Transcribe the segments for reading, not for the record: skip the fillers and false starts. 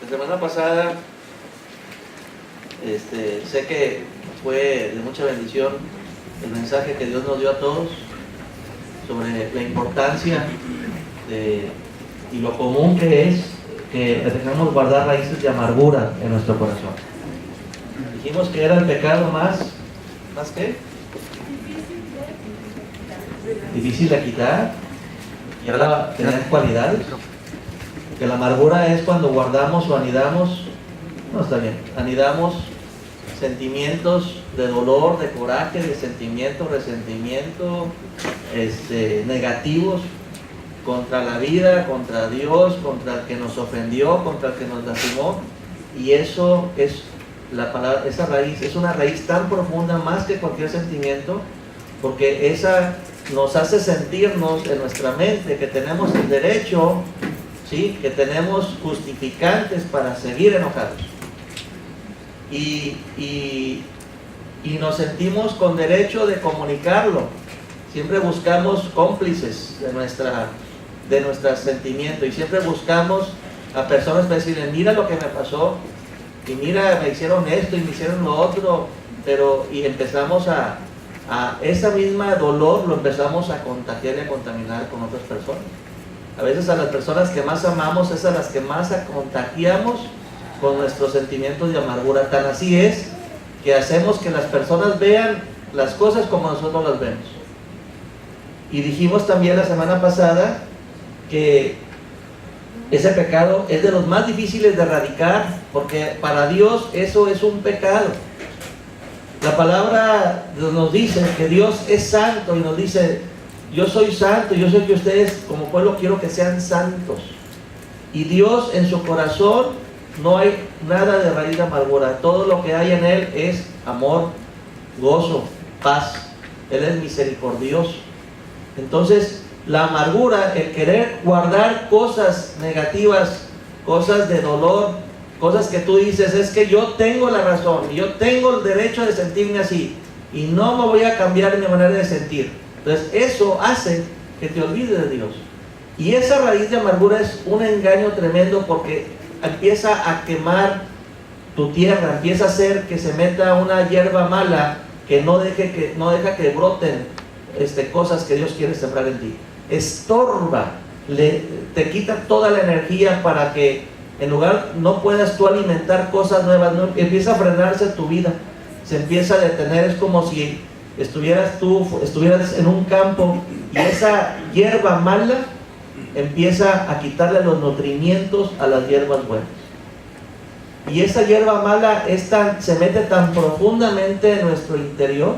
La semana pasada sé que fue de mucha bendición el mensaje que Dios nos dio a todos sobre la importancia y lo común que es que dejamos guardar raíces de amargura en nuestro corazón. Dijimos que era el pecado más ¿qué? Difícil de quitar, y ahora tener cualidades. Que la amargura es cuando guardamos o anidamos, no está bien, anidamos sentimientos de dolor, de coraje, de sentimiento, resentimiento, negativos contra la vida, contra Dios, contra el que nos ofendió, contra el que nos lastimó. Y eso es la palabra, esa raíz es una raíz tan profunda, más que cualquier sentimiento, porque esa nos hace sentirnos en nuestra mente que tenemos el derecho, ¿sí?, que tenemos justificantes para seguir enojados. Y nos sentimos con derecho de comunicarlo. Siempre buscamos cómplices de nuestro sentimiento, y siempre buscamos a personas para decirle: mira lo que me pasó, y mira, me hicieron esto y me hicieron lo otro, y empezamos a esa misma dolor lo empezamos a contagiar y a contaminar con otras personas. A veces a las personas que más amamos es a las que más contagiamos con nuestros sentimientos de amargura. Tan así es que hacemos que las personas vean las cosas como nosotros las vemos. Y dijimos también la semana pasada que ese pecado es de los más difíciles de erradicar, porque para Dios eso es un pecado. La palabra nos dice que Dios es santo, y nos dice: yo soy santo, yo sé que ustedes como pueblo quiero que sean santos. Y Dios, en su corazón no hay nada de raíz de amargura. Todo lo que hay en Él es amor, gozo, paz. Él es misericordioso. Entonces, la amargura, el querer guardar cosas negativas, cosas de dolor, cosas que tú dices: es que yo tengo la razón, y yo tengo el derecho de sentirme así, y no me voy a cambiar mi manera de sentir. Entonces eso hace que te olvides de Dios. Y esa raíz de amargura es un engaño tremendo, porque empieza a quemar tu tierra, empieza a hacer que se meta una hierba mala que no deja que broten cosas que Dios quiere sembrar en ti. Estorba, te quita toda la energía para que en lugar no puedas tú alimentar cosas nuevas, ¿no? Empieza a frenarse tu vida, se empieza a detener. Es como si estuvieras en un campo, y esa hierba mala empieza a quitarle los nutrimientos a las hierbas buenas. Y esa hierba mala se mete tan profundamente en nuestro interior,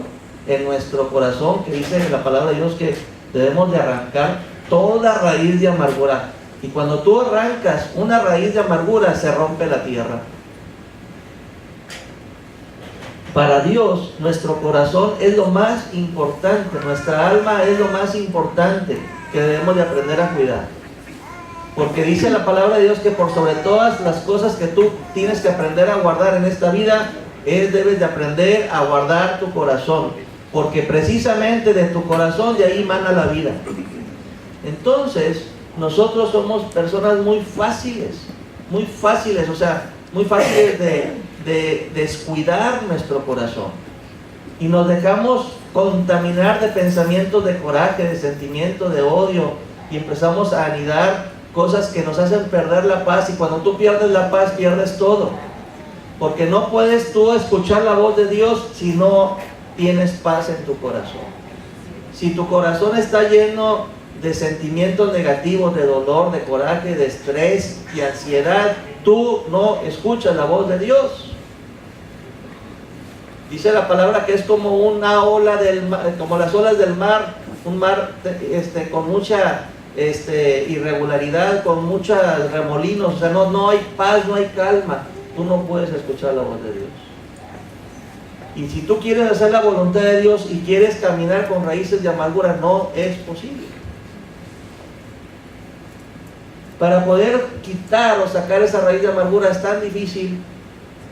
en nuestro corazón, que dice la palabra de Dios que debemos de arrancar toda raíz de amargura. Y cuando tú arrancas una raíz de amargura, se rompe la tierra. Para Dios, nuestro corazón es lo más importante, nuestra alma es lo más importante que debemos de aprender a cuidar. Porque dice la palabra de Dios que por sobre todas las cosas que tú tienes que aprender a guardar en esta vida, debes de aprender a guardar tu corazón. Porque precisamente de tu corazón, de ahí mana la vida. Entonces, nosotros somos personas muy fáciles, o sea, muy fáciles de descuidar nuestro corazón, y nos dejamos contaminar de pensamientos de coraje, de sentimiento, de odio, y empezamos a anidar cosas que nos hacen perder la paz. Y cuando tú pierdes la paz, pierdes todo, porque no puedes tú escuchar la voz de Dios si no tienes paz en tu corazón. Si tu corazón está lleno de sentimientos negativos, de dolor, de coraje, de estrés y ansiedad, tú no escuchas la voz de Dios. Dice la palabra que es como una ola del mar, como las olas del mar, un mar con mucha irregularidad, con muchos remolinos. O sea, no hay paz, no hay calma. Tú no puedes escuchar la voz de Dios. Y si tú quieres hacer la voluntad de Dios y quieres caminar con raíces de amargura, no es posible. Para poder quitar o sacar esa raíz de amargura es tan difícil,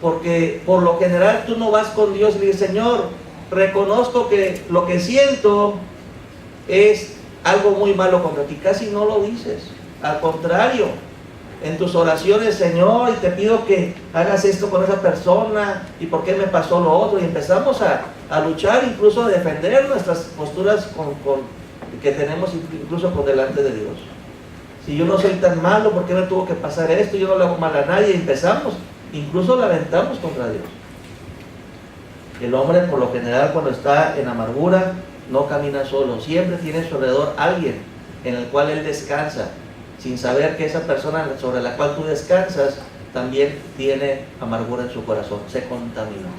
porque por lo general tú no vas con Dios y le dices: Señor, reconozco que lo que siento es algo muy malo contra ti. Casi no lo dices. Al contrario, en tus oraciones, Señor, y te pido que hagas esto con esa persona, y por qué me pasó lo otro, y empezamos a luchar, incluso a defender nuestras posturas que tenemos incluso por delante de Dios. Si yo no soy tan malo, ¿por qué me tuvo que pasar esto? Yo no le hago mal a nadie, y empezamos, incluso la aventamos contra Dios. El hombre, por lo general, cuando está en amargura, no camina solo, siempre tiene a su alrededor alguien en el cual él descansa, sin saber que esa persona sobre la cual tú descansas también tiene amargura en su corazón, se contaminó.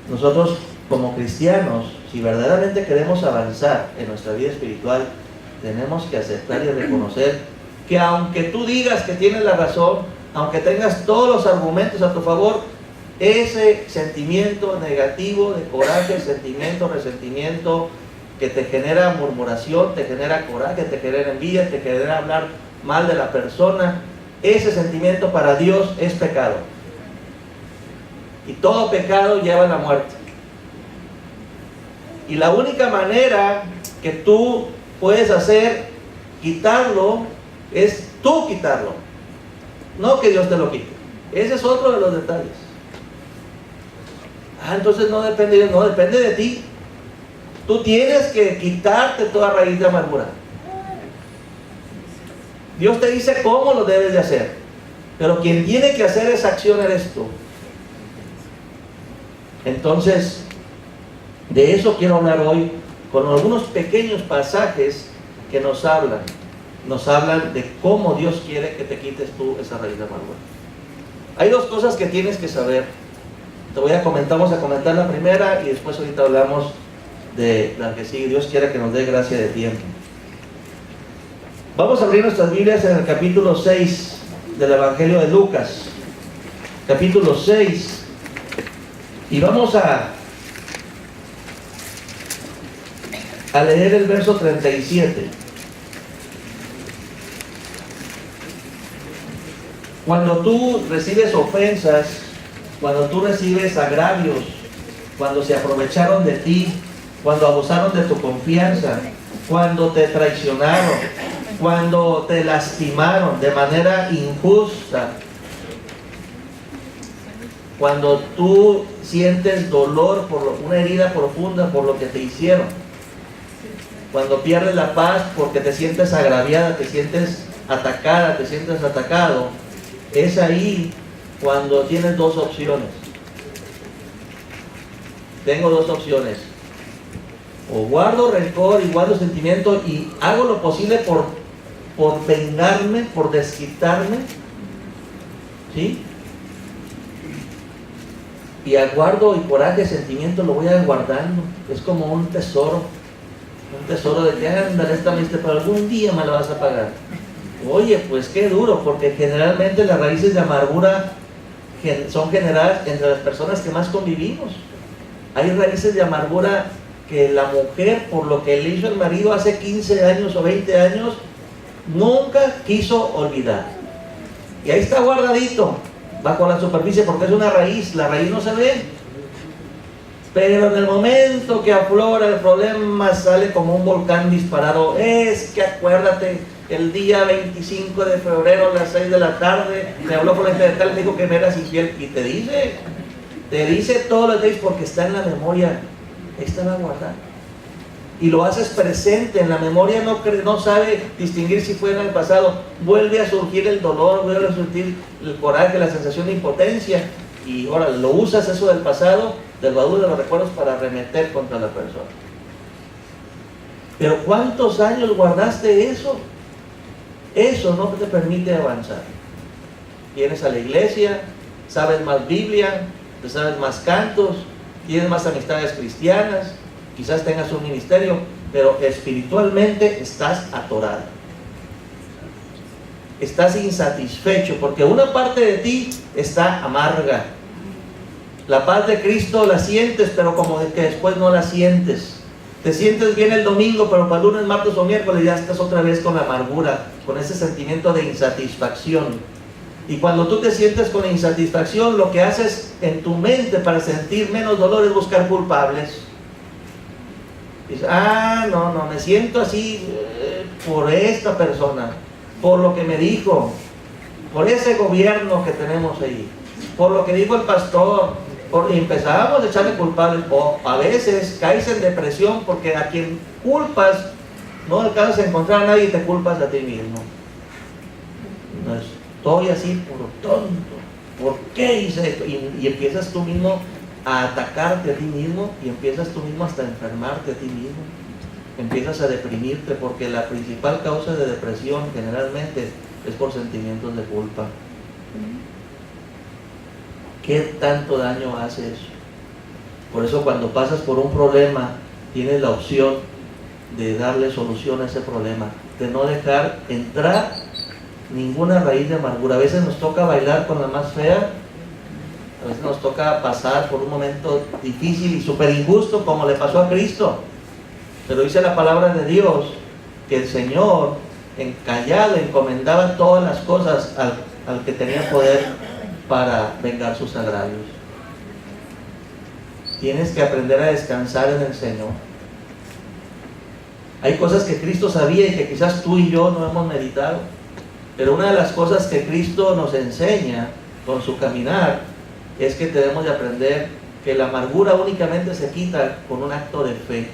Nosotros como cristianos, si verdaderamente queremos avanzar en nuestra vida espiritual, tenemos que aceptar y reconocer que aunque tú digas que tienes la razón, aunque tengas todos los argumentos a tu favor, ese sentimiento negativo de coraje, sentimiento, resentimiento, que te genera murmuración, te genera coraje, te genera envidia, te genera hablar mal de la persona, ese sentimiento para Dios es pecado. Y todo pecado lleva a la muerte. Y la única manera que tú puedes hacer, quitarlo, es tú quitarlo. No que Dios te lo quite. Ese es otro de los detalles. Entonces no depende de ti. Tú tienes que quitarte toda raíz de amargura. Dios te dice cómo lo debes de hacer, pero quien tiene que hacer esa acción eres tú. Entonces, de eso quiero hablar hoy, con algunos pequeños pasajes que nos hablan de cómo Dios quiere que te quites tú esa raíz de amargura. Hay dos cosas que tienes que saber. Vamos a comentar la primera y después ahorita hablamos de la que sigue. Dios quiera que nos dé gracia de tiempo. Vamos a abrir nuestras Biblias en el capítulo 6 del Evangelio de Lucas. Capítulo 6. Y vamos a leer el verso 37. Cuando tú recibes ofensas, cuando tú recibes agravios, cuando se aprovecharon de ti, cuando abusaron de tu confianza, cuando te traicionaron, cuando te lastimaron de manera injusta, cuando tú sientes dolor por una herida profunda por lo que te hicieron, cuando pierdes la paz porque te sientes agraviada, te sientes atacada, te sientes atacado, es ahí cuando tienes dos opciones. Tengo dos opciones. O guardo rencor y guardo sentimiento y hago lo posible por vengarme, por desquitarme, ¿sí? Y aguardo y coraje, sentimiento lo voy a ir guardando. Es como un tesoro de que ándale, esta viste, pero algún día me la vas a pagar. Oye, pues qué duro, porque generalmente las raíces de amargura son generadas entre las personas que más convivimos. Hay raíces de amargura que la mujer, por lo que le hizo el marido hace 15 años o 20 años, nunca quiso olvidar. Y ahí está guardadito, bajo la superficie, porque es una raíz, la raíz no se ve. Pero en el momento que aflora el problema, sale como un volcán disparado. Es que acuérdate, el día 25 de febrero a las 6 de la tarde, me habló con la gente de tal, me dijo que me eras infiel, y te dice todos los días porque está en la memoria. Está en la guardada. Y lo haces presente en la memoria, no sabe distinguir si fue en el pasado. Vuelve a surgir el dolor, vuelve a surgir el coraje, la sensación de impotencia. Y ahora lo usas eso del pasado, del baúl de los recuerdos, para arremeter contra la persona. Pero ¿cuántos años guardaste eso? Eso no te permite avanzar. Vienes a la iglesia, sabes más Biblia, te sabes más cantos, tienes más amistades cristianas, quizás tengas un ministerio, pero espiritualmente estás atorado. Estás insatisfecho porque una parte de ti está amarga. La paz de Cristo la sientes, pero como de que después no la sientes. Te sientes bien el domingo, pero para el lunes, martes o miércoles ya estás otra vez con la amargura, con ese sentimiento de insatisfacción. Y cuando tú te sientes con insatisfacción, lo que haces en tu mente para sentir menos dolor es buscar culpables. Dices, no, me siento así por esta persona. por lo que me dijo, por ese gobierno que tenemos ahí, por lo que dijo el pastor, y empezábamos a echarle culpables, o a veces caes en depresión porque a quien culpas no alcanzas a encontrar a nadie y te culpas a ti mismo. No, estoy así por tonto, ¿por qué hice esto? Y empiezas tú mismo a atacarte a ti mismo, y empiezas tú mismo hasta a enfermarte a ti mismo, empiezas a deprimirte, porque la principal causa de depresión generalmente es por sentimientos de culpa. ¿Qué tanto daño hace eso? Por eso cuando pasas por un problema, tienes la opción de darle solución a ese problema, de no dejar entrar ninguna raíz de amargura. A veces nos toca bailar con la más fea, a veces nos toca pasar por un momento difícil y súper injusto, como le pasó a Cristo. Pero dice la palabra de Dios que el Señor, callado, encomendaba todas las cosas al que tenía poder para vengar sus agravios. Tienes que aprender a descansar en el Señor. Hay cosas que Cristo sabía y que quizás tú y yo no hemos meditado, pero una de las cosas que Cristo nos enseña con su caminar es que debemos de aprender que la amargura únicamente se quita con un acto de fe,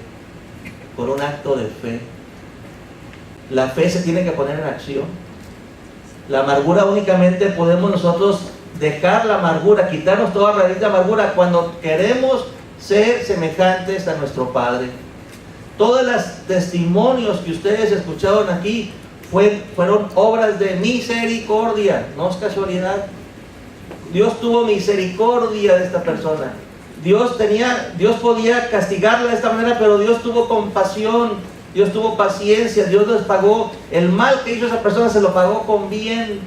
con un acto de fe. La fe se tiene que poner en acción. La amargura únicamente podemos nosotros dejar la amargura, quitarnos toda raíz de amargura cuando queremos ser semejantes a nuestro Padre. Todos los testimonios que ustedes escucharon aquí fueron obras de misericordia, no es casualidad. Dios tuvo misericordia de esta persona. Dios podía castigarla de esta manera, pero Dios tuvo compasión, Dios tuvo paciencia, Dios les pagó el mal que hizo esa persona, se lo pagó con bien.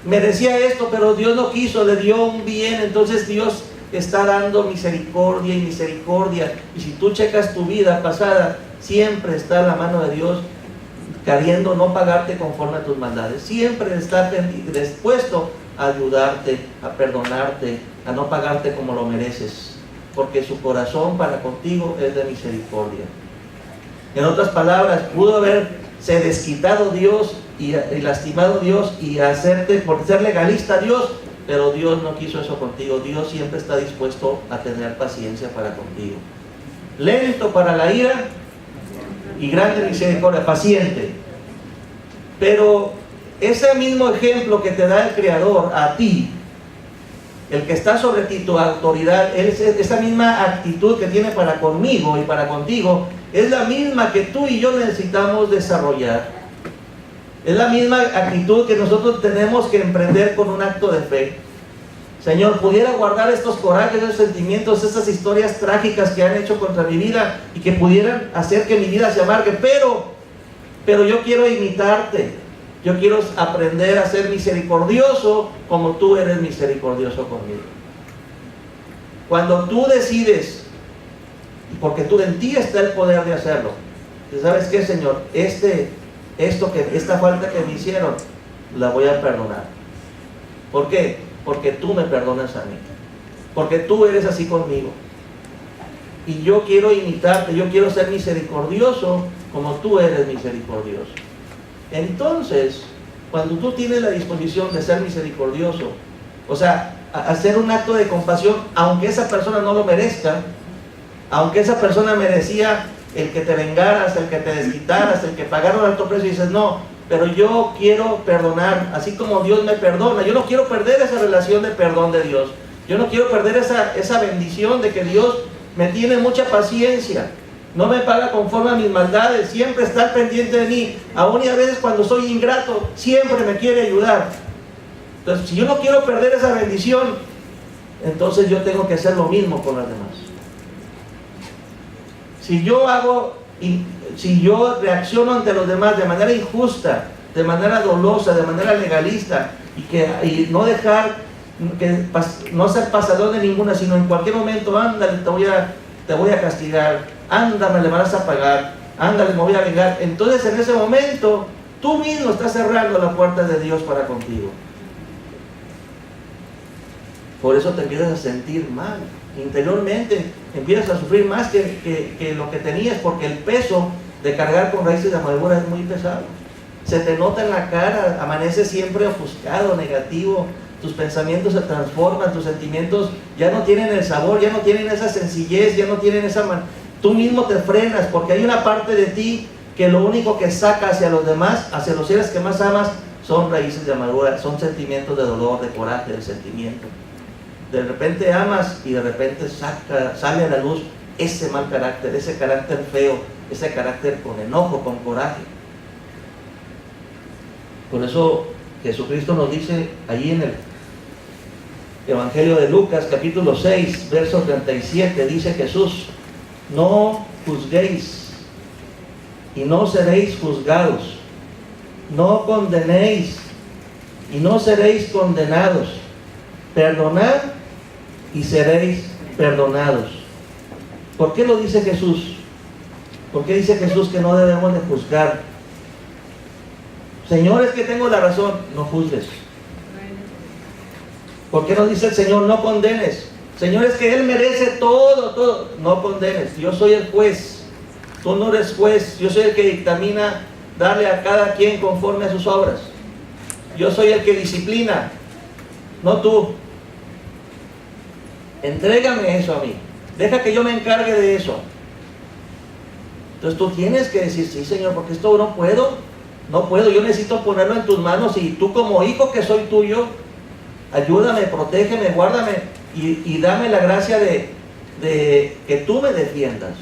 Merecía esto, pero Dios no quiso, le dio un bien. Entonces Dios está dando misericordia y misericordia. Y si tú checas tu vida pasada, siempre está la mano de Dios queriendo no pagarte conforme a tus maldades. Siempre está dispuesto a ayudarte, a perdonarte, a no pagarte como lo mereces, porque su corazón para contigo es de misericordia. En otras palabras, pudo haberse desquitado Dios y lastimado Dios y hacerte por ser legalista a Dios, pero Dios no quiso eso contigo. Dios siempre está dispuesto a tener paciencia para contigo, lento para la ira y grande misericordia, paciente. Pero ese mismo ejemplo que te da el Creador a ti, el que está sobre ti, tu autoridad, esa misma actitud que tiene para conmigo y para contigo, es la misma que tú y yo necesitamos desarrollar. Es la misma actitud que nosotros tenemos que emprender con un acto de fe. Señor, pudiera guardar estos corajes, esos sentimientos, estas historias trágicas que han hecho contra mi vida y que pudieran hacer que mi vida se amargue, pero yo quiero imitarte. Yo quiero aprender a ser misericordioso como tú eres misericordioso conmigo. Cuando tú decides, porque tú en ti está el poder de hacerlo, ¿sabes qué, Señor? Esta falta que me hicieron, la voy a perdonar. ¿Por qué? Porque tú me perdonas a mí. Porque tú eres así conmigo. Y yo quiero imitarte, yo quiero ser misericordioso como tú eres misericordioso. Entonces, cuando tú tienes la disposición de ser misericordioso, o sea, hacer un acto de compasión, aunque esa persona no lo merezca, aunque esa persona merecía el que te vengaras, el que te desquitaras, el que pagara un alto precio, y dices, no, pero yo quiero perdonar, así como Dios me perdona. Yo no quiero perder esa relación de perdón de Dios. Yo no quiero perder esa bendición de que Dios me tiene mucha paciencia, no me paga conforme a mis maldades, siempre está pendiente de mí, aún y a veces cuando soy ingrato, siempre me quiere ayudar. Entonces, si yo no quiero perder esa bendición, entonces yo tengo que hacer lo mismo con los demás. Si yo reacciono ante los demás de manera injusta, de manera dolosa, de manera legalista, y no dejar, no ser pasador de ninguna, sino en cualquier momento, ándale, te voy a castigar, ándame, le vas a pagar, ándale, me voy a vengar. Entonces en ese momento, tú mismo estás cerrando la puerta de Dios para contigo. Por eso te empiezas a sentir mal. Interiormente empiezas a sufrir más que lo que tenías, porque el peso de cargar con raíces de amargura es muy pesado. se te nota en la cara, amaneces siempre ofuscado, negativo, tus pensamientos se transforman, tus sentimientos ya no tienen el sabor, ya no tienen esa sencillez, ya no tienen tú mismo te frenas, porque hay una parte de ti que lo único que saca hacia los demás, hacia los seres que más amas, son raíces de amargura, son sentimientos de dolor, de coraje, de sentimiento. De repente amas y de repente sale a la luz ese mal carácter, ese carácter feo, ese carácter con enojo, con coraje. Por eso Jesucristo nos dice allí en el Evangelio de Lucas, capítulo 6, verso 37, dice Jesús: no juzguéis y no seréis juzgados, no condenéis y no seréis condenados, perdonad y seréis perdonados. ¿Por qué lo dice Jesús? ¿Por qué dice Jesús que no debemos de juzgar? Señor, es que tengo la razón. No juzgues. ¿Por qué nos dice el Señor no condenes? Señor, es que Él merece todo. No condenes. Yo soy el juez. Tú no eres juez. Yo soy el que dictamina darle a cada quien conforme a sus obras. Yo soy el que disciplina, no tú. Entrégame eso a mí. Deja que yo me encargue de eso. Entonces tú tienes que decir: sí, Señor, porque esto no puedo, yo necesito ponerlo en tus manos, y tú como hijo que soy tuyo, ayúdame, protégeme, guárdame y dame la gracia de que tú me defiendas.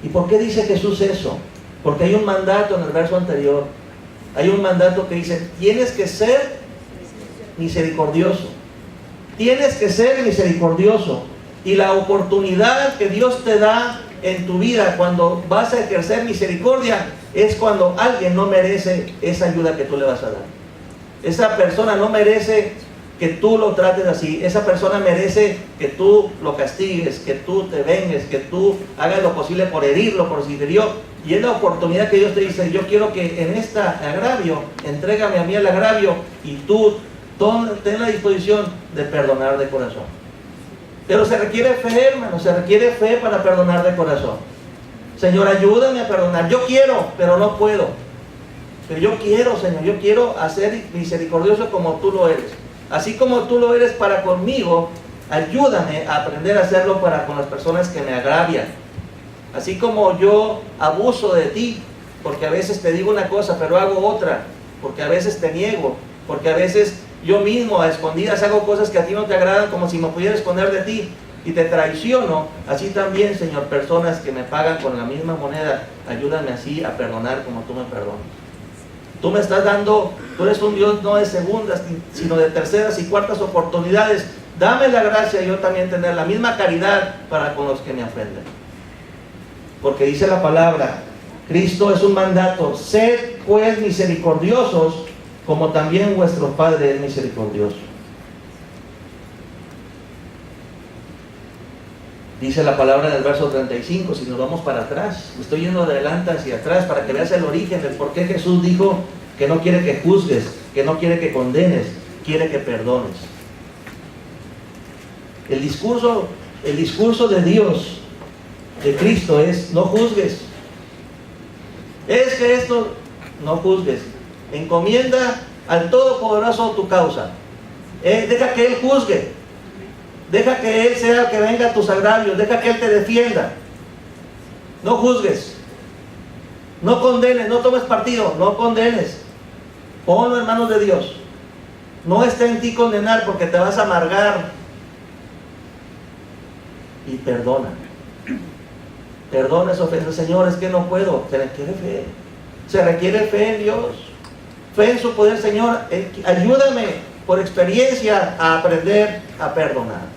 ¿Y por qué dice Jesús eso? Porque hay un mandato en el verso anterior. Hay un mandato que dice: tienes que ser misericordioso. Tienes que ser misericordioso. Y la oportunidad que Dios te da en tu vida cuando vas a ejercer misericordia es cuando alguien no merece esa ayuda que tú le vas a dar. Esa persona no merece que tú lo trates así. Esa persona merece que tú lo castigues, que tú te vengues, que tú hagas lo posible por herirlo, por si te hirió. Y es la oportunidad que Dios te dice: yo quiero que en este agravio, entrégame a mí el agravio, y tú ten la disposición de perdonar de corazón. Pero se requiere fe, hermano, se requiere fe para perdonar de corazón. Señor, ayúdame a perdonar. Yo quiero, pero no puedo. Pero yo quiero, Señor, yo quiero hacer misericordioso como tú lo eres. Así como tú lo eres para conmigo, ayúdame a aprender a hacerlo para con las personas que me agravian. Así como yo abuso de ti, porque a veces te digo una cosa, pero hago otra, porque a veces te niego, porque a veces yo mismo a escondidas hago cosas que a ti no te agradan, como si me pudiera esconder de ti, y te traiciono. Así también, Señor, personas que me pagan con la misma moneda, ayúdame así a perdonar como tú me perdonas. Tú me estás dando, tú eres un Dios no de segundas, sino de terceras y cuartas oportunidades. Dame la gracia yo también tener la misma caridad para con los que me ofenden. Porque dice la palabra, Cristo es un mandato: sed pues misericordiosos, como también vuestro Padre es misericordioso. Dice la palabra en el verso 35, si nos vamos para atrás, me estoy yendo de adelante hacia atrás para que veas el origen del por qué Jesús dijo que no quiere que juzgues, que no quiere que condenes, quiere que perdones. El discurso de Dios, de Cristo, es: no juzgues. Es que esto, no juzgues. Encomienda al Todopoderoso tu causa. Deja que Él juzgue. Deja que Él sea el que venga a tus agravios. Deja que Él te defienda. No juzgues. No condenes. No tomes partido. No condenes. Ponlo en manos de Dios. No está en ti condenar, porque te vas a amargar. Y perdona. Perdona esa ofensa. Señor, es que no puedo. Se requiere fe. Se requiere fe en Dios. Fe en su poder. Señor, ayúdame por experiencia a aprender a perdonar.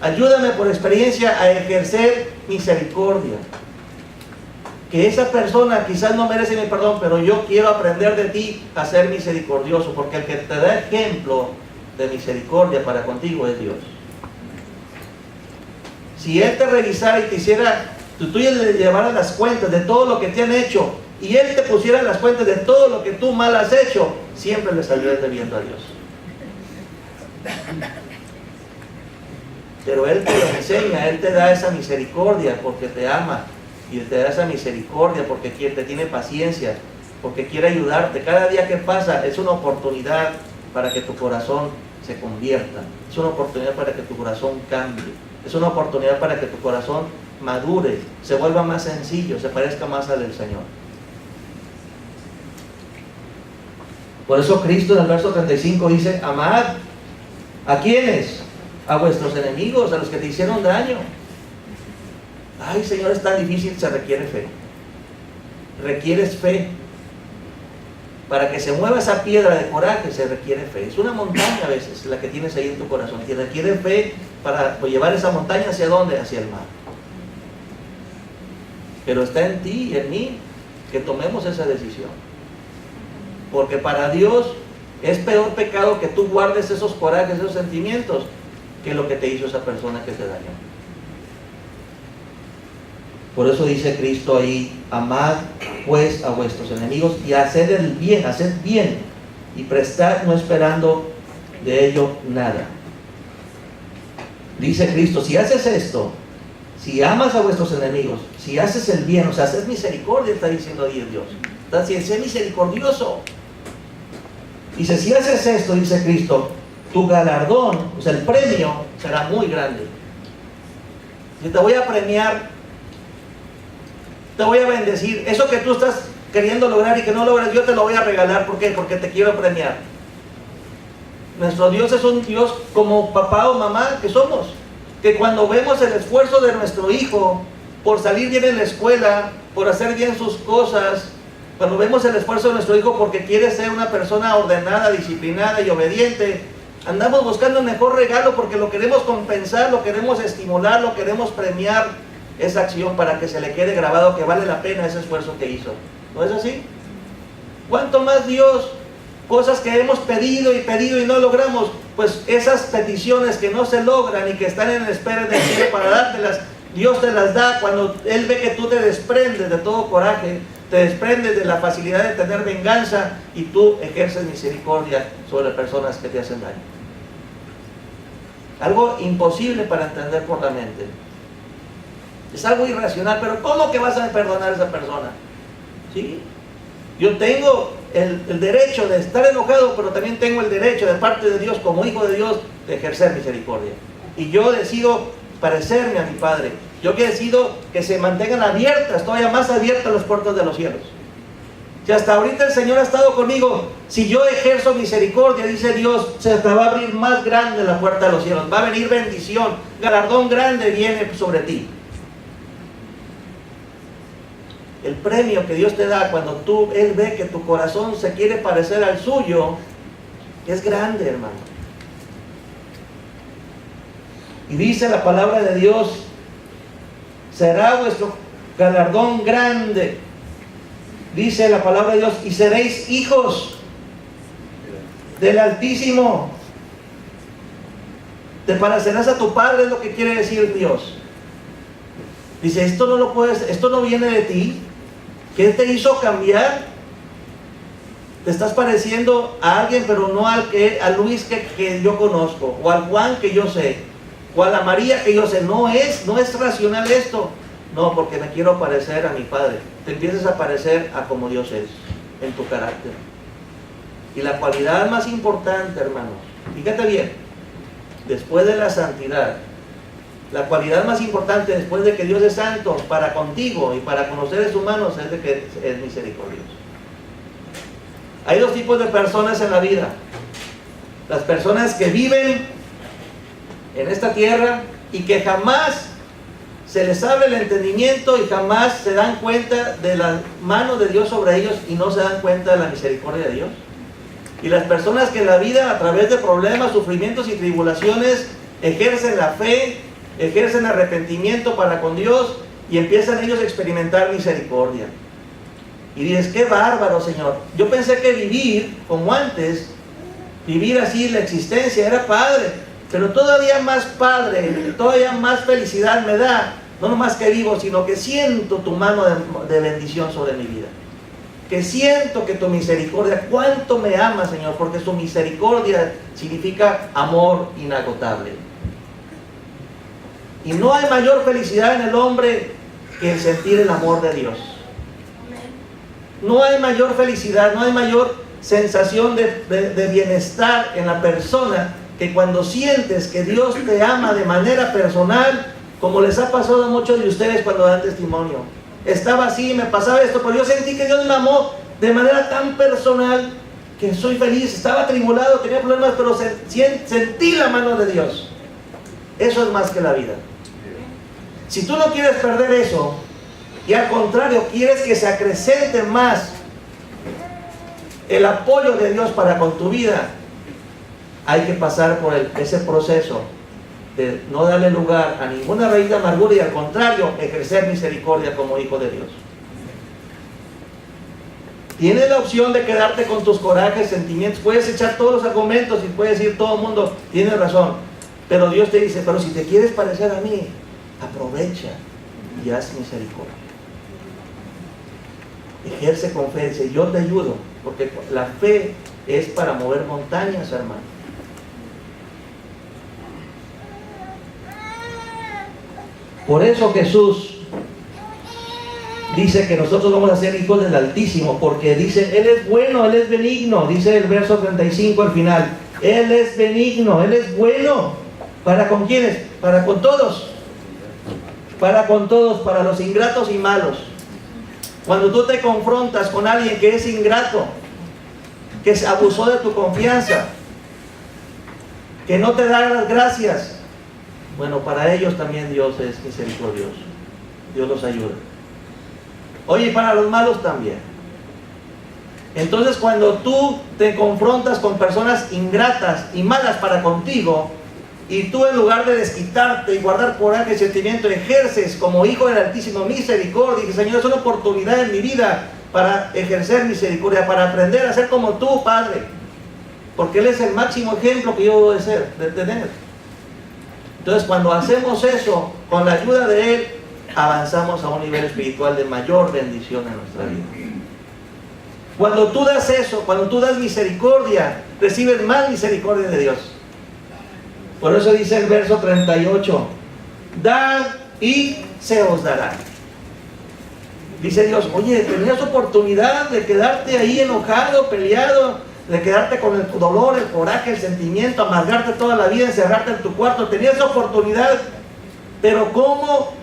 Ayúdame por experiencia a ejercer misericordia. Que esa persona quizás no merece mi perdón, pero yo quiero aprender de ti a ser misericordioso, porque el que te da ejemplo de misericordia para contigo es Dios. Si Él te revisara y te hiciera, tú le llevaras las cuentas de todo lo que te han hecho, y Él te pusiera las cuentas de todo lo que tú mal has hecho, siempre le saldrías debiendo a Dios. Pero Él te lo enseña, Él te da esa misericordia porque te ama. y te da esa misericordia porque te tiene paciencia, porque quiere ayudarte. Cada día que pasa es una oportunidad para que tu corazón se convierta, es una oportunidad para que tu corazón cambie, es una oportunidad para que tu corazón madure, se vuelva más sencillo, se parezca más al del Señor. Por eso Cristo en el verso 35 dice: amad. ¿A quiénes? A vuestros enemigos, a los que te hicieron daño. Ay, Señor, es tan difícil. Se requiere fe. Requieres fe. Para que se mueva esa piedra de coraje se requiere fe. Es una montaña a veces la que tienes ahí en tu corazón, y requiere fe para llevar esa montaña ¿hacia dónde? Hacia el mar. Pero está en ti y en mí que tomemos esa decisión. Porque para Dios es peor pecado que tú guardes esos corajes, esos sentimientos, que lo que te hizo esa persona que te dañó. Por eso dice Cristo ahí: amad pues a vuestros enemigos y haced el bien, haced bien y prestad, no esperando de ello nada. Dice Cristo: si haces esto, si amas a vuestros enemigos, si haces el bien, o sea, haces misericordia, está diciendo ahí Dios. Está diciendo: sé misericordioso. Dice: si haces esto, dice Cristo, tu galardón, o sea, el premio será muy grande. Yo te voy a premiar, te voy a bendecir. Eso que tú estás queriendo lograr y que no logras, yo te lo voy a regalar. ¿Por qué? Porque te quiero premiar. Nuestro Dios es un Dios como papá o mamá que somos, que cuando vemos el esfuerzo de nuestro hijo por salir bien en la escuela, por hacer bien sus cosas, cuando vemos el esfuerzo de nuestro hijo porque quiere ser una persona ordenada, disciplinada y obediente, andamos buscando el mejor regalo porque lo queremos compensar, lo queremos estimular, lo queremos premiar, esa acción, para que se le quede grabado que vale la pena ese esfuerzo que hizo. ¿No es así? ¿Cuánto más Dios? Cosas que hemos pedido y no logramos, pues esas peticiones que no se logran y que están en espera del cielo para dártelas, Dios te las da cuando Él ve que tú te desprendes de todo coraje, te desprendes de la facilidad de tener venganza y tú ejerces misericordia sobre personas que te hacen daño. Algo imposible para entender por la mente. Es algo irracional, pero ¿cómo que vas a perdonar a esa persona? ¿Sí? Yo tengo el derecho de estar enojado, pero también tengo el derecho de parte de Dios, como hijo de Dios, de ejercer misericordia. Y yo decido parecerme a mi Padre. Yo que decido que se mantengan abiertas, todavía más abiertas las puertas de los cielos. Si hasta ahorita el Señor ha estado conmigo, si yo ejerzo misericordia, dice Dios, se te va a abrir más grande la puerta de los cielos. Va a venir bendición, galardón grande viene sobre ti. El premio que Dios te da cuando Él ve que tu corazón se quiere parecer al suyo, es grande, hermano. Y dice la palabra de Dios: será vuestro galardón grande. Dice la palabra de Dios: y seréis hijos del Altísimo. Te parecerás a tu Padre, es lo que quiere decir Dios. Dice: esto no lo puedes, esto no viene de ti. ¿Qué te hizo cambiar? Te estás pareciendo a alguien, pero no a Luis que yo conozco, o al Juan que yo sé, o a la María que yo sé. No es racional esto. No, porque me quiero parecer a mi Padre. Te empiezas a parecer a como Dios es, en tu carácter. Y la cualidad más importante, hermanos, fíjate bien, después de la santidad, la cualidad más importante después de que Dios es santo para contigo y para con los seres humanos es de que es misericordioso. Hay dos tipos de personas en la vida: las personas que viven en esta tierra y que jamás se les abre el entendimiento y jamás se dan cuenta de la mano de Dios sobre ellos y no se dan cuenta de la misericordia de Dios. Y las personas que en la vida, a través de problemas, sufrimientos y tribulaciones, ejercen la fe, ejercen arrepentimiento para con Dios y empiezan ellos a experimentar misericordia. Y dices: qué bárbaro, Señor. Yo pensé que vivir como antes, vivir así la existencia era padre, pero todavía más padre, todavía más felicidad me da, no nomás que vivo, sino que siento tu mano de bendición sobre mi vida. Que siento que tu misericordia, cuánto me amas, Señor, porque su misericordia significa amor inagotable. Y no hay mayor felicidad en el hombre que el sentir el amor de Dios. No hay mayor felicidad, no hay mayor sensación de bienestar en la persona que cuando sientes que Dios te ama de manera personal, como les ha pasado a muchos de ustedes cuando dan testimonio. Estaba así, me pasaba esto, pero yo sentí que Dios me amó de manera tan personal que soy feliz. Estaba atribulado, tenía problemas, pero sentí la mano de Dios. Eso es más que la vida. Si tú no quieres perder eso, y al contrario, quieres que se acrecente más el apoyo de Dios para con tu vida, hay que pasar por ese proceso de no darle lugar a ninguna raíz de amargura y al contrario, ejercer misericordia como hijo de Dios. Tienes la opción de quedarte con tus corajes, sentimientos, puedes echar todos los argumentos y puedes decir todo el mundo, tienes razón, pero Dios te dice, pero si te quieres parecer a mí, aprovecha y haz misericordia. Ejerce con fe, dice, yo te ayudo, porque la fe es para mover montañas, hermano. Por eso Jesús dice que nosotros vamos a ser hijos del Altísimo, porque dice, Él es bueno, Él es benigno, dice el verso 35 al final, Él es benigno, Él es bueno. ¿Para con quiénes? Para con todos. Para con todos, para los ingratos y malos. Cuando tú te confrontas con alguien que es ingrato, que se abusó de tu confianza, que no te da las gracias, bueno, para ellos también Dios es misericordioso. Dios los ayuda. Oye, y para los malos también. Entonces, cuando tú te confrontas con personas ingratas y malas para contigo, y tú en lugar de desquitarte y guardar coraje y sentimiento, ejerces como hijo del Altísimo misericordia, y dices, Señor, es una oportunidad en mi vida para ejercer misericordia, para aprender a ser como tú, Padre, porque Él es el máximo ejemplo que yo debo de tener. Entonces, cuando hacemos eso, con la ayuda de Él, avanzamos a un nivel espiritual de mayor bendición en nuestra vida. Cuando tú das eso, cuando tú das misericordia, recibes más misericordia de Dios. Por eso dice el verso 38, dad y se os dará. Dice Dios, oye, tenías oportunidad de quedarte ahí enojado, peleado, de quedarte con el dolor, el coraje, el sentimiento, amargarte toda la vida, encerrarte en tu cuarto. Tenías oportunidad, pero ¿cómo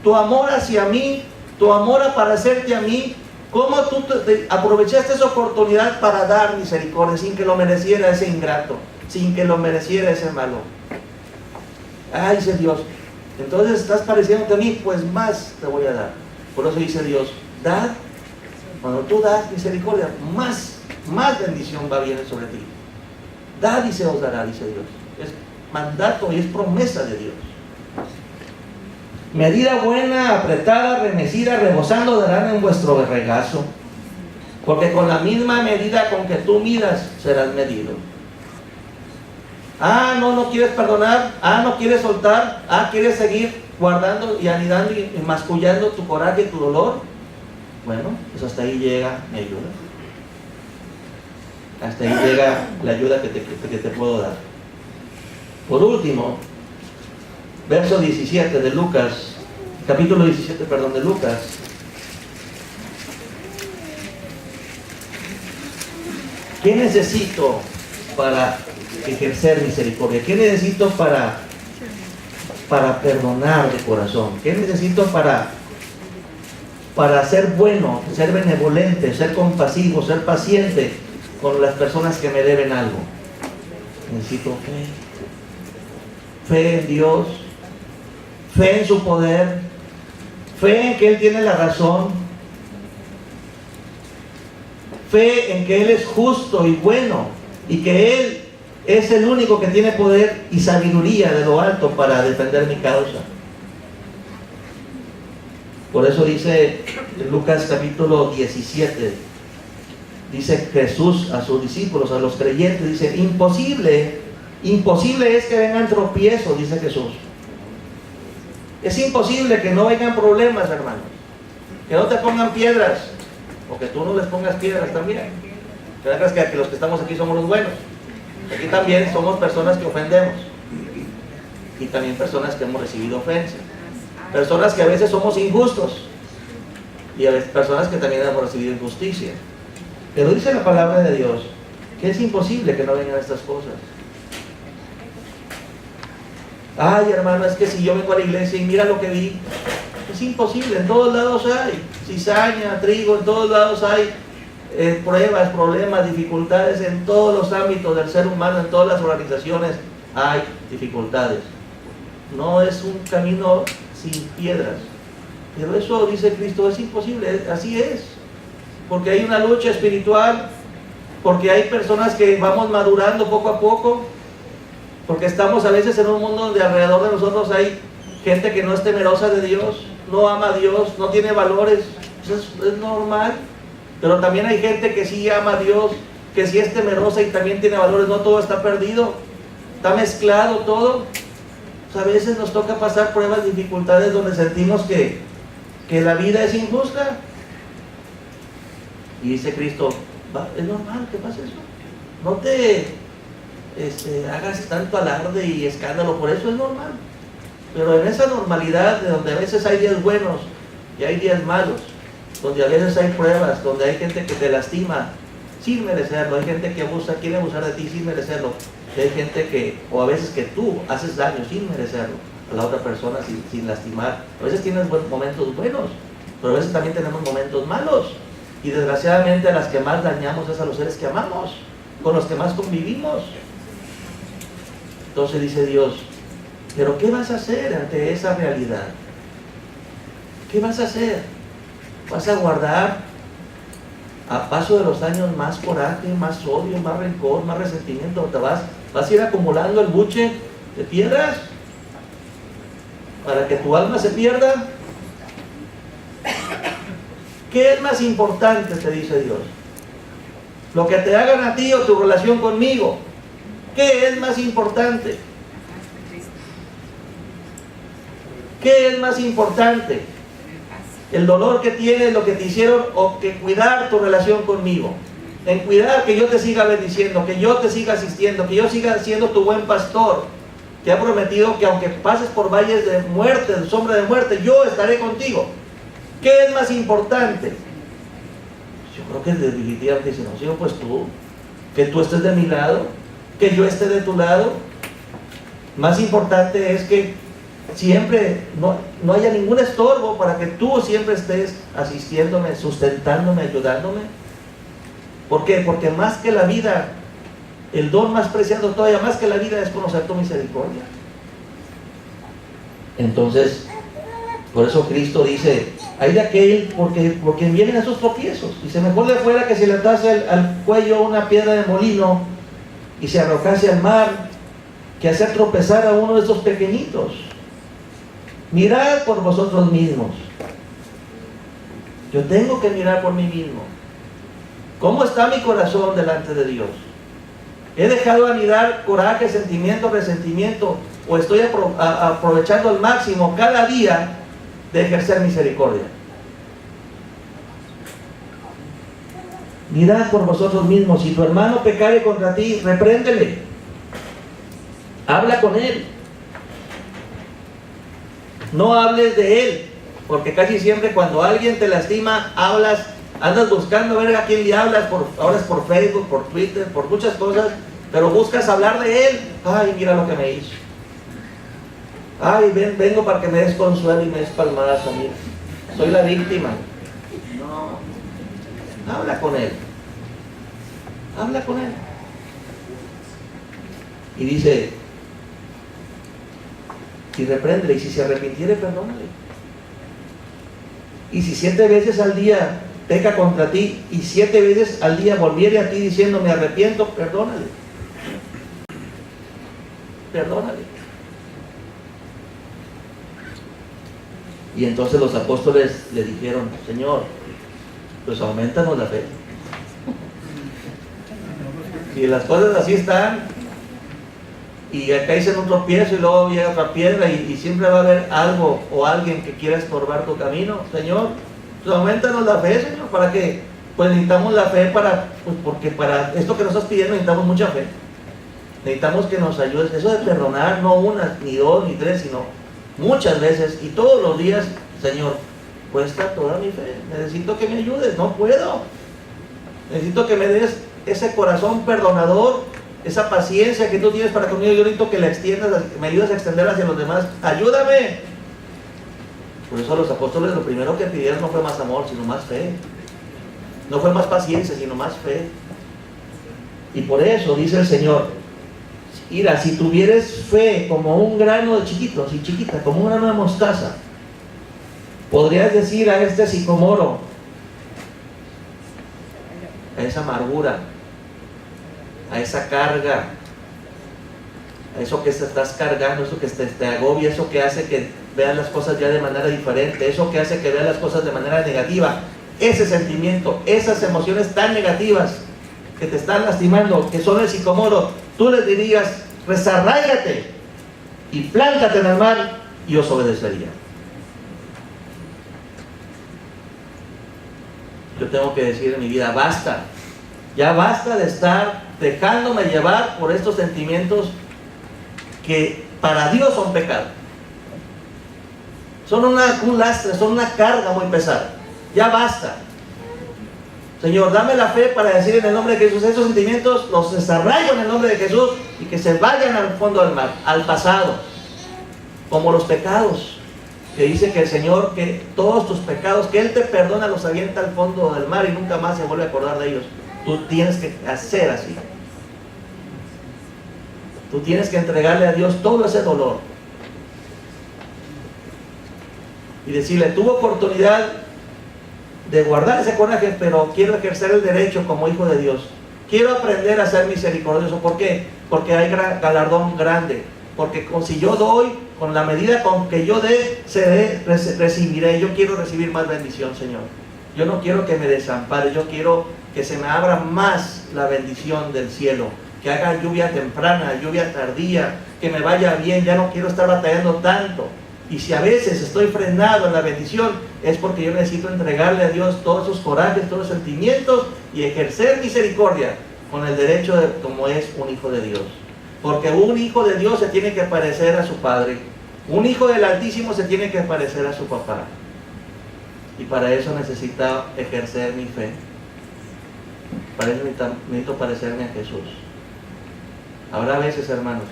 tu amor hacia mí, tu amor para hacerte a mí, cómo tú aprovechaste esa oportunidad para dar misericordia sin que lo mereciera ese ingrato, sin que lo mereciera ese malo? Ah, dice Dios, entonces estás pareciéndote a mí, pues más te voy a dar. Por eso dice Dios, dad, cuando tú das misericordia, más bendición va a venir sobre ti. Dad y se os dará, dice Dios. Es mandato y es promesa de Dios. Medida buena, apretada, remecida, rebosando darán en vuestro regazo, porque con la misma medida con que tú midas, serás medido. Ah, no quieres perdonar, no quieres soltar, quieres seguir guardando y anidando y mascullando tu coraje y tu dolor. Bueno, pues hasta ahí llega mi ayuda. Hasta ahí llega la ayuda que te puedo dar. Por último, verso 17 de Lucas, capítulo 17, de Lucas. ¿Qué necesito para ejercer misericordia? ¿Qué necesito para perdonar de corazón? ¿Qué necesito para ser bueno, ser benevolente, ser compasivo, ser paciente con las personas que me deben algo? Necesito fe en Dios, fe en su poder, fe en que Él tiene la razón, fe en que Él es justo y bueno y que Él es el único que tiene poder y sabiduría de lo alto para defender mi causa. Por eso dice en Lucas capítulo 17, dice Jesús a sus discípulos, a los creyentes, dice, imposible es que vengan tropiezos, dice Jesús. Es imposible que no vengan problemas, hermanos, que no te pongan piedras, o que tú no les pongas piedras también. Que no creas que los que estamos aquí somos los buenos. Aquí también somos personas que ofendemos y también personas que hemos recibido ofensas. Personas que a veces somos injustos y a veces personas que también hemos recibido injusticia. Pero dice la palabra de Dios que es imposible que no vengan estas cosas. Ay, hermano, es que si yo vengo a la iglesia y mira lo que vi, es imposible. En todos lados hay cizaña, trigo, en todos lados hay pruebas, problemas, dificultades. En todos los ámbitos del ser humano, en todas las organizaciones hay dificultades. No es un camino sin piedras. Pero eso, dice Cristo, es imposible. Así es. Porque hay una lucha espiritual, porque hay personas que vamos madurando poco a poco, porque estamos a veces en un mundo donde alrededor de nosotros hay gente que no es temerosa de Dios, no ama a Dios, no tiene valores. Eso es normal. Pero también hay gente que sí ama a Dios, que sí es temerosa y también tiene valores. No todo está perdido, está mezclado todo. O sea, a veces nos toca pasar pruebas, dificultades donde sentimos que la vida es injusta. Y dice Cristo, es normal que pase eso. No te hagas tanto alarde y escándalo por eso, es normal. Pero en esa normalidad, de donde a veces hay días buenos y hay días malos, donde a veces hay pruebas, donde hay gente que te lastima sin merecerlo, hay gente que quiere abusar de ti sin merecerlo, y hay gente que, o a veces que tú haces daño sin merecerlo a la otra persona, sin lastimar. A veces tienes momentos buenos, pero a veces también tenemos momentos malos, y desgraciadamente a las que más dañamos es a los seres que amamos, con los que más convivimos. Entonces dice Dios, pero ¿qué vas a hacer ante esa realidad? ¿Qué vas a hacer? ¿Vas a guardar a paso de los años más coraje, más odio, más rencor, más resentimiento? ¿Te vas a ir acumulando el buche de piedras para que tu alma se pierda? ¿Qué es más importante? Te dice Dios. ¿Lo que te hagan a ti o tu relación conmigo? ¿Qué es más importante? ¿Qué es más importante? ¿El dolor que tienes, lo que te hicieron, o que cuidar tu relación conmigo? En cuidar que yo te siga bendiciendo, que yo te siga asistiendo, que yo siga siendo tu buen pastor, que ha prometido que aunque pases por valles de muerte, de sombra de muerte, yo estaré contigo. ¿Qué es más importante? Yo creo que definitivamente dice, no, Señor, pues tú, que tú estés de mi lado, que yo esté de tu lado. Más importante es que siempre no haya ningún estorbo, para que tú siempre estés asistiéndome, sustentándome, ayudándome. ¿Por qué? Porque más que la vida, el don más preciado todavía, más que la vida, es conocer tu misericordia. Entonces, por eso Cristo dice, hay de aquel porque vienen esos tropiezos. Dice, mejor de fuera que se le atase al cuello una piedra de molino y se arrojase al mar, que hacer tropezar a uno de estos pequeñitos. Mirad por vosotros mismos. Yo tengo que mirar por mí mismo. ¿Cómo está mi corazón delante de Dios? ¿He dejado anidar coraje, sentimiento, resentimiento? ¿O estoy aprovechando al máximo cada día de ejercer misericordia? Mirad por vosotros mismos. Si tu hermano pecare contra ti, repréndele. Habla con él. No hables de él, porque casi siempre cuando alguien te lastima, andas buscando ver a quién le hablas, ahora es por Facebook, por Twitter, por muchas cosas, pero buscas hablar de él. Ay, mira lo que me hizo. Ay, vengo para que me des consuelo y me des palmadas a mí. Soy la víctima. No, habla con él. Habla con él. Y dice, y repréndele, y si se arrepintiere, perdónale. Y si 7 veces al día peca contra ti, y 7 veces al día volviere a ti diciendo, me arrepiento, perdónale. Perdónale. Y entonces los apóstoles le dijeron, Señor, pues aumentanos la fe. Si las cosas así están, y caes en un tropiezo y luego llega otra piedra, y siempre va a haber algo o alguien que quiera estorbar tu camino, Señor, pues aumentanos la fe, Señor. ¿Para qué? Pues necesitamos la fe porque para esto que nos estás pidiendo necesitamos mucha fe. Necesitamos que nos ayudes. Eso de perdonar, no una, ni dos, ni tres, sino muchas veces y todos los días: Señor, cuesta toda mi fe, necesito que me ayudes, no puedo. Necesito que me des ese corazón perdonador, esa paciencia que tú tienes para conmigo. Yo necesito que la extiendas, me ayudes a extenderla hacia los demás. Ayúdame. Por eso los apóstoles lo primero que pidieron no fue más amor, sino más fe. No fue más paciencia, sino más fe. Y por eso dice el Señor: mira, si tuvieres fe como un grano de chiquito, así chiquita, como un grano de mostaza, podrías decir a este sicomoro, a esa amargura, a esa carga, a eso que te estás cargando, eso que te agobia, eso que hace que veas las cosas ya de manera diferente, eso que hace que veas las cosas de manera negativa, ese sentimiento, esas emociones tan negativas que te están lastimando, que son el sicomoro, tú les dirías: desarráigate y plántate en el mar, y os obedecería. Yo tengo que decir en mi vida: basta, ya basta de estar dejándome llevar por estos sentimientos que para Dios son pecado. Son un lastre, son una carga muy pesada. Ya basta. Señor, dame la fe para decir en el nombre de Jesús: esos sentimientos los desarraigo en el nombre de Jesús, y que se vayan al fondo del mar, al pasado, como los pecados. Que dice que el Señor, que todos tus pecados, que Él te perdona, los avienta al fondo del mar y nunca más se vuelve a acordar de ellos. Tú tienes que hacer así. Tú tienes que entregarle a Dios todo ese dolor y decirle: tuve oportunidad de guardar ese coraje, pero quiero ejercer el derecho como hijo de Dios. Quiero aprender a ser misericordioso. ¿Por qué? Porque hay galardón grande. Porque si yo doy, con la medida con que yo dé, recibiré. Yo quiero recibir más bendición, Señor. Yo no quiero que me desampare, yo quiero que se me abra más la bendición del cielo, que haga lluvia temprana, lluvia tardía, que me vaya bien. Ya no quiero estar batallando tanto. Y si a veces estoy frenado en la bendición, es porque yo necesito entregarle a Dios todos esos corajes, todos los sentimientos, y ejercer misericordia con el derecho de, como es un hijo de Dios. Porque un hijo de Dios se tiene que parecer a su padre. Un hijo del Altísimo se tiene que parecer a su papá. Y para eso necesita ejercer mi fe. Para eso necesito parecerme a Jesús. Habrá veces, hermanos,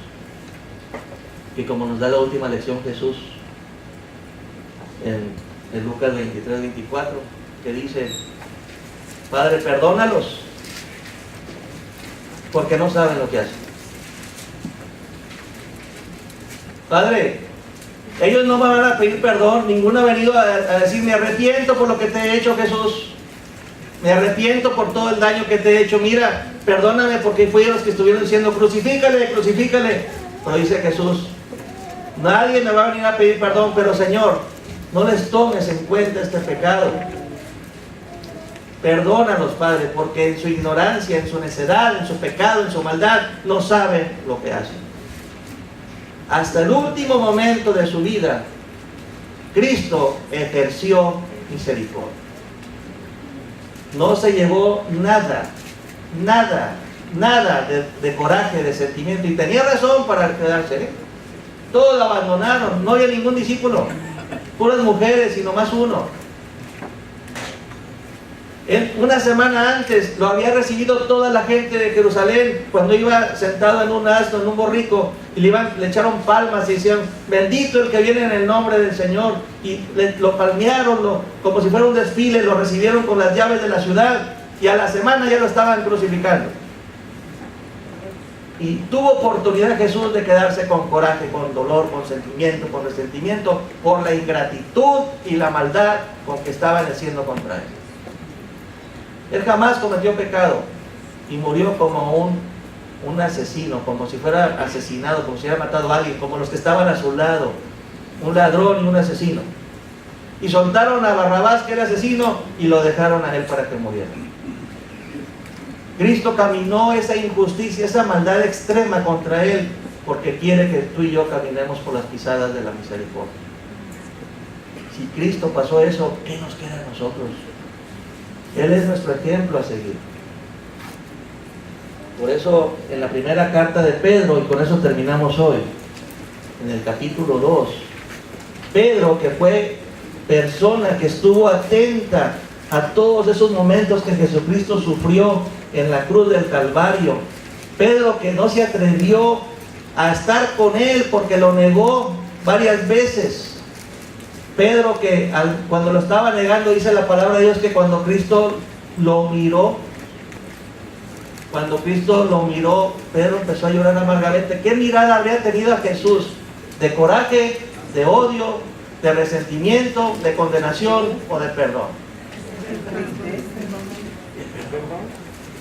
que como nos da la última lección Jesús en Lucas 23, 24, que dice: Padre, perdónalos, porque no saben lo que hacen. Padre, ellos no me van a pedir perdón. Ninguno ha venido a decir: me arrepiento por lo que te he hecho, Jesús. Me arrepiento por todo el daño que te he hecho. Mira, perdóname, porque fui a los que estuvieron diciendo: crucifícale, crucifícale. Pero dice Jesús: nadie me va a venir a pedir perdón, pero Señor, no les tomes en cuenta este pecado. Perdónalos, Padre, porque en su ignorancia, en su necedad, en su pecado, en su maldad, no saben lo que hacen. Hasta el último momento de su vida, Cristo ejerció misericordia. No se llevó nada de coraje, de sentimiento, y tenía razón para quedarse, ¿eh? Todos lo abandonaron, no había ningún discípulo, puras mujeres y nomás uno. Una semana antes lo había recibido toda la gente de Jerusalén, cuando iba sentado en un asno, en un borrico, y le echaron palmas y decían: bendito el que viene en el nombre del Señor. Y lo palmearon como si fuera un desfile, lo recibieron con las llaves de la ciudad, y a la semana ya lo estaban crucificando. Y tuvo oportunidad Jesús de quedarse con coraje, con dolor, con sentimiento, con resentimiento, por la ingratitud y la maldad con que estaban haciendo contra él. Él jamás cometió pecado y murió como un asesino, como si fuera asesinado, como si hubiera matado a alguien, como los que estaban a su lado, un ladrón y un asesino. Y soltaron a Barrabás, que era asesino, y lo dejaron a él para que muriera. Cristo caminó esa injusticia, esa maldad extrema contra él, porque quiere que tú y yo caminemos por las pisadas de la misericordia. Si Cristo pasó eso, ¿qué nos queda a nosotros? Él es nuestro ejemplo a seguir. Por eso, en la primera carta de Pedro, y con eso terminamos hoy, en el capítulo 2, Pedro, que fue persona que estuvo atenta a todos esos momentos que Jesucristo sufrió en la cruz del Calvario. Pedro, que no se atrevió a estar con él porque lo negó varias veces. Pedro, que cuando lo estaba negando, dice la palabra de Dios que cuando Cristo lo miró, Pedro empezó a llorar amargamente. ¿Qué mirada habría tenido a Jesús? ¿De coraje, de odio, de resentimiento, de condenación o de perdón?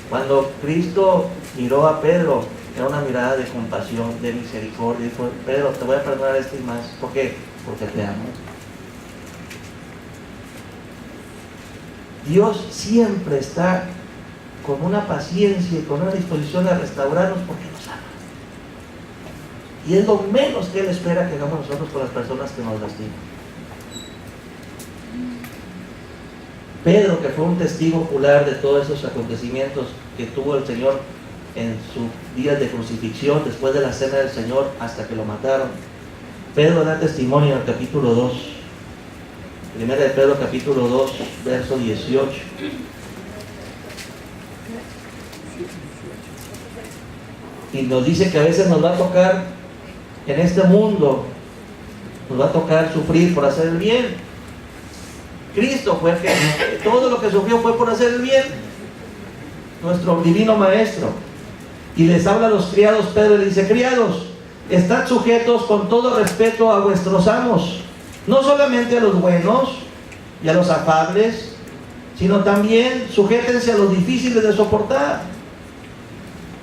Cuando Cristo miró a Pedro, era una mirada de compasión, de misericordia. Dijo: Pedro, te voy a perdonar esto y más. ¿Por qué? Porque te amo. Dios siempre está con una paciencia y con una disposición a restaurarnos porque nos ama. Y es lo menos que Él espera que hagamos nosotros con las personas que nos lastiman. Pedro, que fue un testigo ocular de todos esos acontecimientos que tuvo el Señor en sus días de crucifixión, después de la cena del Señor, hasta que lo mataron. Pedro da testimonio en el capítulo 2. Primera de Pedro, capítulo 2, verso 18. Y nos dice que a veces nos va a tocar, en este mundo, nos va a tocar sufrir por hacer el bien. Cristo fue el que, todo lo que sufrió fue por hacer el bien, nuestro divino Maestro. Y les habla a los criados, Pedro, y le dice: criados, estad sujetos con todo respeto a vuestros amos, no solamente a los buenos y a los afables, sino también sujétense a los difíciles de soportar,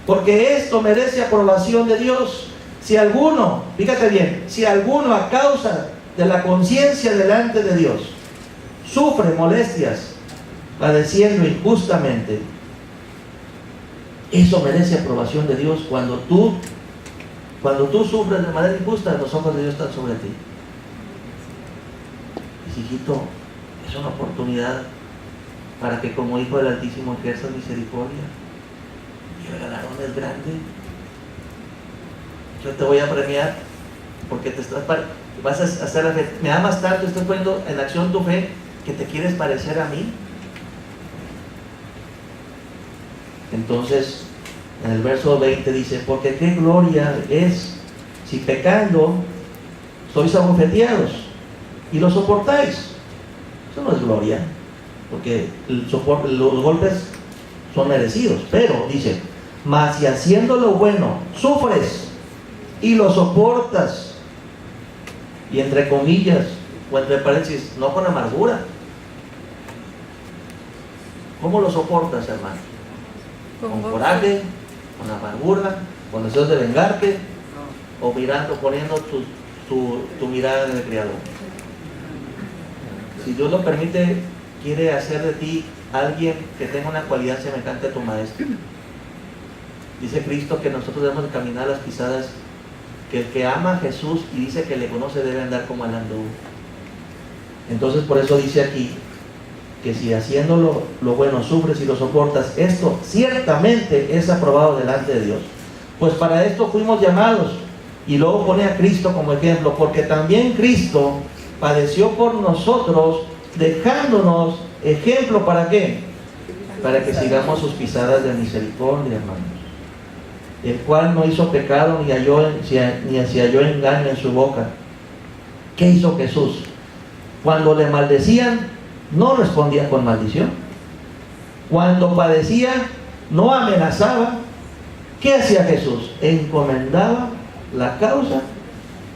porque esto merece aprobación de Dios. Si alguno, fíjate bien, si alguno a causa de la conciencia delante de Dios sufre molestias padeciendo injustamente, eso merece aprobación de Dios. Cuando tú sufres de manera injusta, los ojos de Dios están sobre ti. Y hijito, es una oportunidad para que como hijo del Altísimo ejerzas misericordia. Y el galardón es grande. Yo te voy a premiar porque vas a hacer, me amas tanto, estás poniendo en acción tu fe, que te quieres parecer a mí. Entonces, en el verso 20 dice: porque qué gloria es si pecando sois abofeteados y lo soportáis. Eso no es gloria, porque los golpes son merecidos. Pero dice: mas si haciendo lo bueno sufres y lo soportas, y entre comillas o entre paréntesis, no con amargura. ¿Cómo lo soportas, hermano? ¿Con coraje? ¿Con amargura? ¿Con deseos de vengarte? ¿O poniendo tu mirada en el Creador? Si Dios lo permite, quiere hacer de ti alguien que tenga una cualidad semejante a tu Maestro. Dice Cristo que nosotros debemos de caminar las pisadas, que el que ama a Jesús y dice que le conoce debe andar como él anduvo. Entonces por eso dice aquí que si haciendo lo bueno sufres y lo soportas, esto ciertamente es aprobado delante de Dios. Pues para esto fuimos llamados. Y luego pone a Cristo como ejemplo, porque también Cristo padeció por nosotros, dejándonos ejemplo. ¿Para qué? Para que sigamos sus pisadas de misericordia, hermanos. El cual no hizo pecado ni se halló engaño en su boca. ¿Qué hizo Jesús? Cuando le maldecían, no respondía con maldición. Cuando padecía, no amenazaba. ¿Qué hacía Jesús? Encomendaba la causa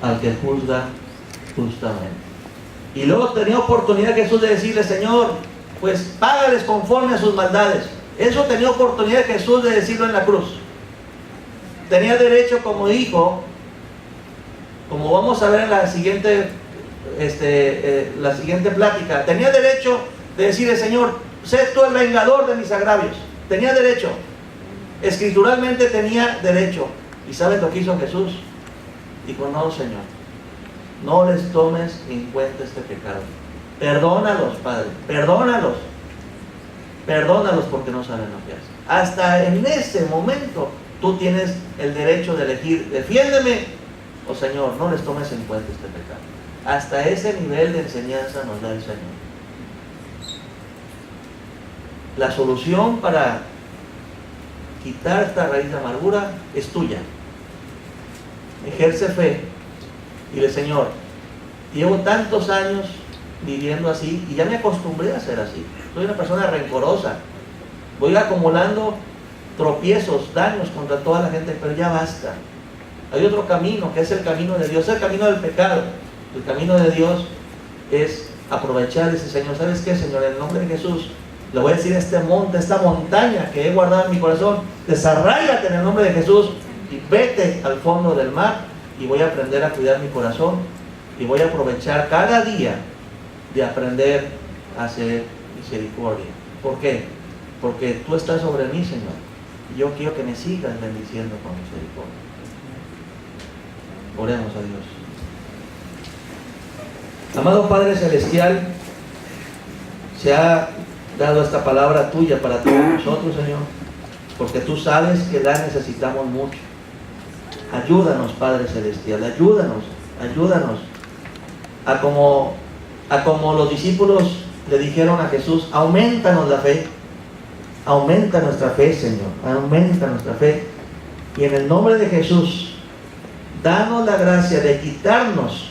al que juzga justamente. Y luego tenía oportunidad Jesús de decirle: Señor, pues págales conforme a sus maldades. Eso tenía oportunidad Jesús de decirlo en la cruz. Tenía derecho como hijo, como vamos a ver en la siguiente plática, tenía derecho de decirle: Señor, sé tú el vengador de mis agravios. Tenía derecho, escrituralmente tenía derecho. ¿Y sabes lo que hizo Jesús? Dijo: no, Señor, no les tomes en cuenta este pecado. Perdónalos, Padre, perdónalos porque no saben lo que hacen. Hasta en ese momento tú tienes el derecho de elegir: defiéndeme, o Señor, no les tomes en cuenta este pecado. Hasta ese nivel de enseñanza nos da el Señor. La solución para quitar esta raíz de amargura es tuya. Ejerce fe. Dile: Señor, llevo tantos años viviendo así y ya me acostumbré a ser así. Soy una persona rencorosa. Voy acumulando tropiezos, daños contra toda la gente, pero ya basta. Hay otro camino, que es el camino de Dios, el camino del pecado. El camino de Dios es aprovechar ese Señor. ¿Sabes qué, Señor? En el nombre de Jesús, le voy a decir a este monte, esta montaña que he guardado en mi corazón: desarráigate en el nombre de Jesús y vete al fondo del mar, y voy a aprender a cuidar mi corazón, y voy a aprovechar cada día de aprender a hacer misericordia. ¿Por qué? Porque tú estás sobre mí, Señor, y yo quiero que me sigas bendiciendo con misericordia. Oremos a Dios. Amado Padre Celestial, se ha dado esta palabra tuya para todos nosotros, Señor, porque tú sabes que la necesitamos mucho. Ayúdanos, Padre Celestial, ayúdanos a como los discípulos le dijeron a Jesús: aumentanos la fe, aumenta nuestra fe, Señor, aumenta nuestra fe. Y en el nombre de Jesús, danos la gracia de quitarnos,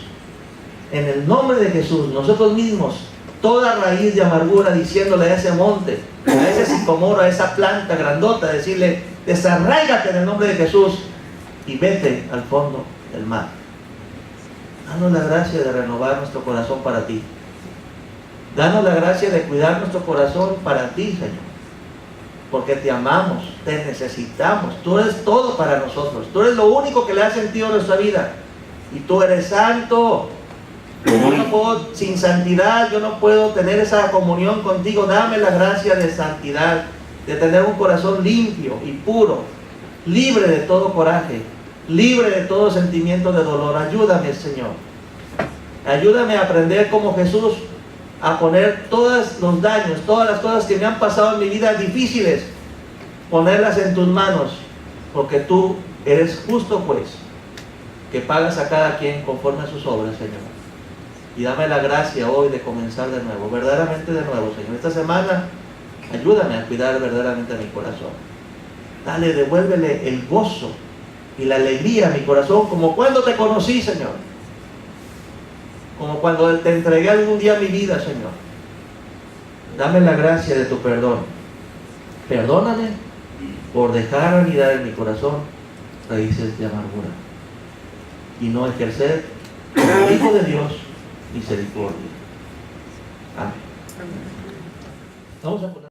en el nombre de Jesús, nosotros mismos, toda raíz de amargura, diciéndole a ese monte, a ese sicomoro, a esa planta grandota, decirle: desarráigate en el nombre de Jesús y vete al fondo del mar. Danos la gracia de renovar nuestro corazón para ti. Danos la gracia de cuidar nuestro corazón para ti, Señor, porque te amamos, te necesitamos. Tú eres todo para nosotros. Tú eres lo único que le ha sentido a nuestra vida, y tú eres santo. Yo no puedo, sin santidad, yo no puedo tener esa comunión contigo. Dame la gracia de santidad, de tener un corazón limpio y puro, libre de todo coraje, libre de todo sentimiento de dolor. Ayúdame, Señor. Ayúdame a aprender como Jesús, a poner todos los daños, todas las cosas que me han pasado en mi vida difíciles, ponerlas en tus manos, porque tú eres justo juez, que pagas a cada quien conforme a sus obras, Señor. Y dame la gracia hoy de comenzar de nuevo, verdaderamente de nuevo, Señor. Esta semana, ayúdame a cuidar verdaderamente a mi corazón. Dale, devuélvele el gozo y la alegría a mi corazón, como cuando te conocí, Señor. Como cuando te entregué algún día mi vida, Señor. Dame la gracia de tu perdón. Perdóname por dejar anidar en mi corazón raíces de amargura y no ejercer como Hijo de Dios misericordia. Amén. Vamos a poner